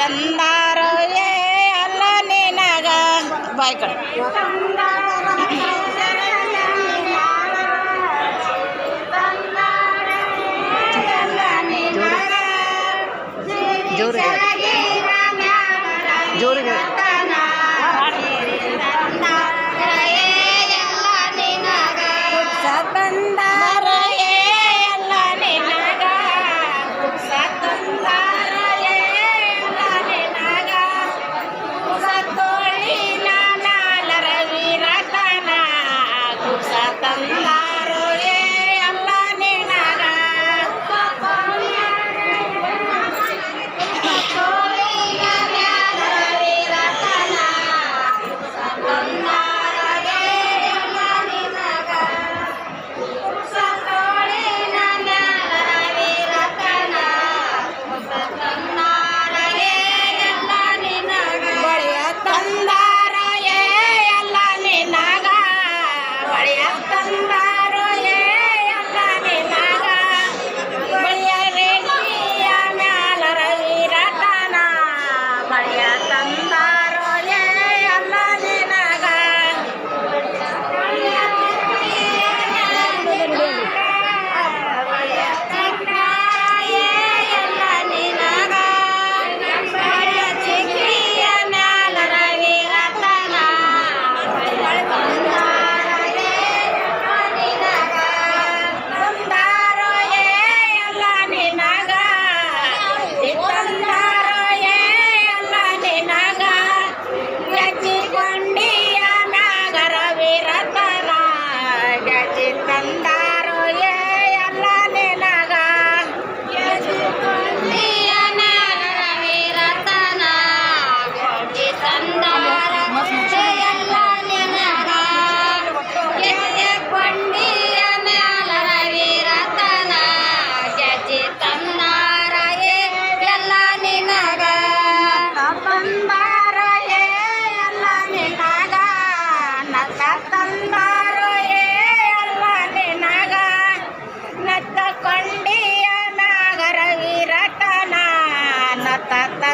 ತಂದಾರೋ ಎಲ್ಲ ನಿನಗ ಬಾಯ್ ಕಡೆ ಜೋರಿಗೆ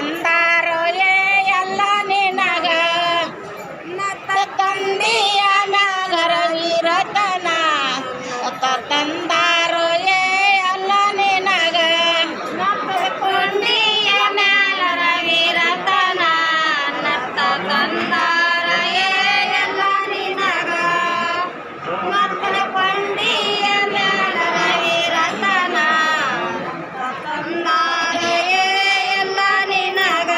ತಂದಾರೋ ಎಲ್ಲ ನಿನಗ ನತ್ತ ತಂದೆಯ ನಾಗರ ವೀರತನ ತಂದಾರೋ ಎಲ್ಲ ನಿನಗ ನತ್ತ ಕೊಂಡಿಯ ನಾಗರ ವೀರತನ ನತ್ತ ತಂದಾರ ಎಲ್ಲ ನಿನಗ ನತ್ತ ಕೊಂಡಿಯ ನಾಗರ ವೀರತನ ತಂದಾರ ಎಲ್ಲ ನಿನಗ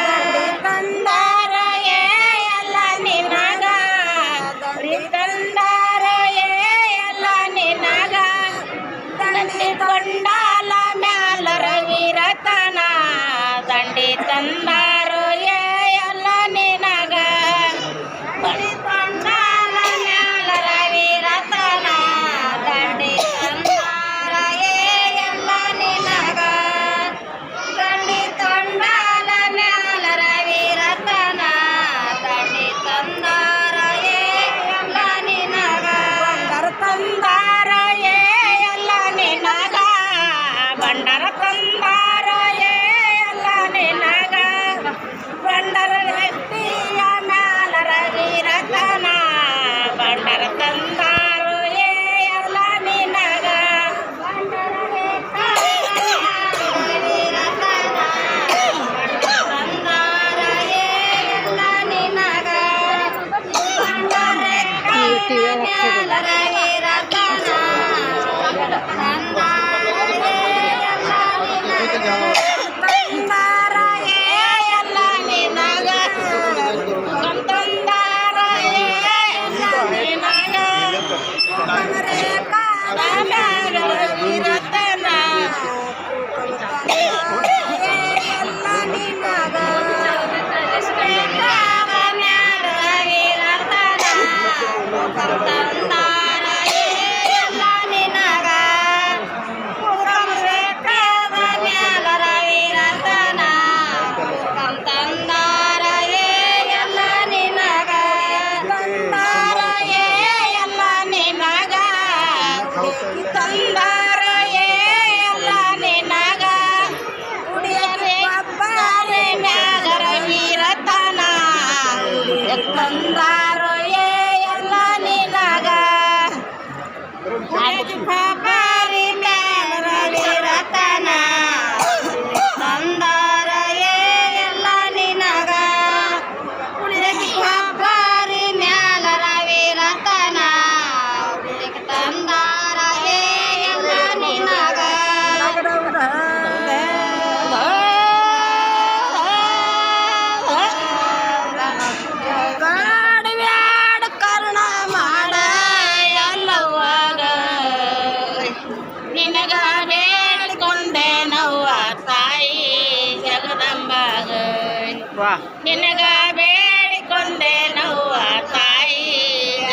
ವಾ ನಿನಗ ಬೇಡಿಕೊಂಡೆ ನವ್ವ ತಾಯಿ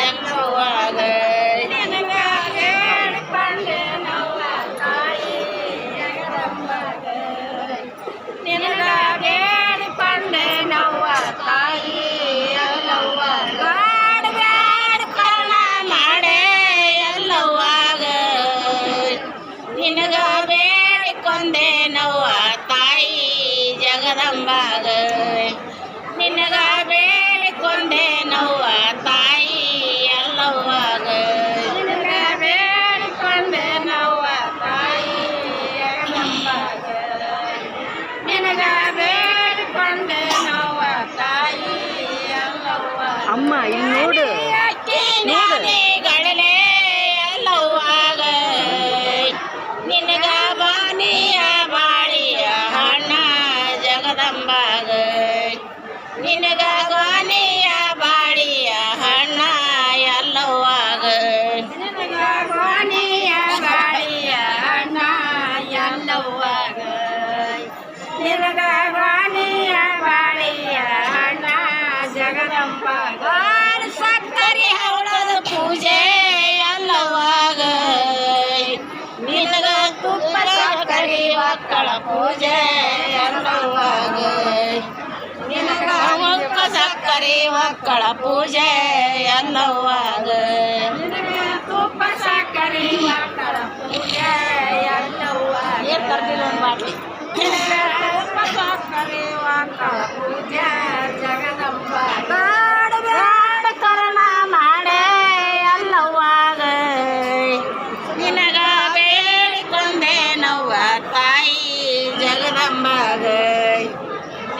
ಎಲ್ಲವ್ವಾಗ ನಿನಗ ಬೇಡಿಕೊಂಡೆ ನವ್ವ ತಾಯಿ ಜಗದಂಬಾಗ ನಿನಗ ಬೇಡಿಕೊಂಡೆ ನವ್ವ ತಾಯಿ ಎಲ್ಲವ್ವಾಗ ಬೇಡಿಕೊಂಡ ಮಾಡೆ ಎಲ್ಲವ್ವಾಗ ನಿನಗ ಬೇಡಿಕೊಂಡೆ ನವ್ವ ತಾಯಿ ಜಗದಂಬಾಗ ನಿನಗ ಬೇಡಿಕೊಂಡೆ ನವ್ವ ತಾಯಿ ಎಲ್ಲವ್ವಾಗ ನಿನಗ ಬೇಡಿಕೊಂಡೆ ನವ್ವ ತಾಯಿ ಜಗದಂಬಾಗ ನಿನಗ ಬೇಡಿಕೊಂಡೆ ನವ್ವ ತಾಯಿ ಎಲ್ಲವ್ವಾಗ ಅಮ್ಮ ಇಲ್ಲಿ ನೋಡು ಜ್ಞಾನಿಗಳೇ ಎಲ್ಲವ್ವಾಗ ನಿನಗ ಬಾನಿಯ ಬಾಳಿಯ ಹಣ್ಣ ಜಗದಂಬಾಗ ನಿನಗ ಗಾನಿಯ ಬಾಳಿಯ ಹಣ್ಣ ಎಲ್ಲವ್ವಾಗ ನಿನಗ ಗಾನಿಯ ಬಾಳಿಯ ಹಣ್ಣ ಎಲ್ಲವ್ವಾಗ ನಿನಗ ಗಾನಿಯ ಬಾಳಿಯ ಹಣ್ಣ ಜಗದಂಬಾಗ ಸಕ್ಕರೆ ಹವಳದ ಪೂಜೆ ಎಲ್ಲವ್ವಾಗ ನಿನಗ ತುಪ್ಪ ಸಕ್ಕರೆ ಮಕ್ಕಳ ಪೂಜೆ ಎಲ್ಲವ್ವಾಗ ನಿನಗ ಮುಕ್ಕ ಸಕ್ಕರೆ ಮಕ್ಕಳ ಪೂಜೆ ಎಲ್ಲವ್ವಾಗ ನಿನಗ ತುಪ್ಪ ಸಕ್ಕರೆ ಮಕ್ಕಳ ಪೂಜೆ ಎಲ್ಲವ್ವಾಗ ಏನ್ ಕರ್ದಿಲ್ಲ ಒಂದು ಬಾಟ್ಲಿ ನಿನಗ ತುಪ್ಪ ಸಕ್ಕರೆ ಮಕ್ಕಳ ಪೂಜೆ ಜಗದಂಬಾಗ ಬೇಡ ಕರ್ಣ ಮಾಡೆ ಎಲ್ಲವ್ವಾಗ ನಿನಗ ಬೇಡಿಕೊಂಡೆ ನವ್ವ ತಾಯಿ ಜಗದಂಬಾಗ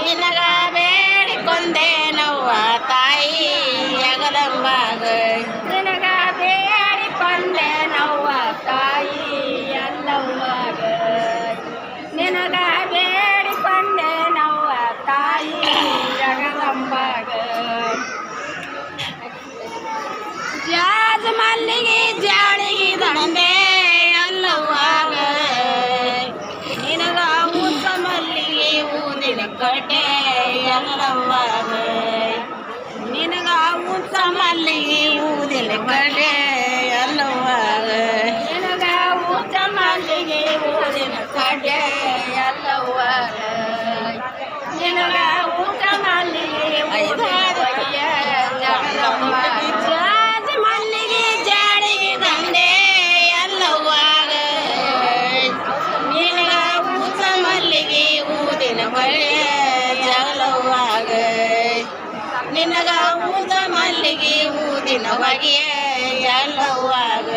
ನಿನಗ ಬೇಡಿಕೊಂಡೆ ನವ್ವ ತಾಯಿ ಜಗದಂಬಾಗ ನಿನಗ ಬೇಡಿಕೊಂಡೆ ನವ್ವ ತಾಯಿ ಎಲ್ಲವ್ವಾಗ ನಿನಗ ಬೇಡಿಕೊಂಡೆ ನವ್ವ ತಾಯಿ ಜಗದಂಬಾಗ ಜಾಜ ಮಲ್ಲಿಗೆ ಜಾಳಿಗೆ ದಂಡೆ ಎಲ್ಲವ್ವಾಗ ನಿನಗ ಊತ ಮಲ್ಲಿಗೆ ಊದಿನ ಕಟ್ಟೆ ಎಲ್ಲವ್ವಾಗ ನಿನಗ ಊತ ಮಲ್ಲಿಗೆ ಊದಿನ ಕಟ್ಟೆ ಎಲ್ಲವ್ವಾಗ ನಿನಗ ಊತ ಮಲ್ಲಿಗೆ ಊದಿನ ಕಟ್ಟೆ ಎಲ್ಲವ್ವಾಗ ನಿನಗ ಊತ ಮಲ್ಲಿಗೆ ಊದಿನ ಜಗದಂಬಾಗ ಜಾಜ ಮಲ್ಲಿಗೆ ಜಾಳಿಗೆ ದಂಡೆ ಎಲ್ಲವ್ವಾಗ ನಿನಗ ಊತ ಮಲ್ಲಿಗೆ ಊದಿನ ಬಳೆ ಜಗಲವ್ವಾಗ ನಿನಗ ಊತ ಮಲ್ಲಿಗೆ ಊದಿನ ಬಗೆ ಎಲ್ಲವ್ವಾಗ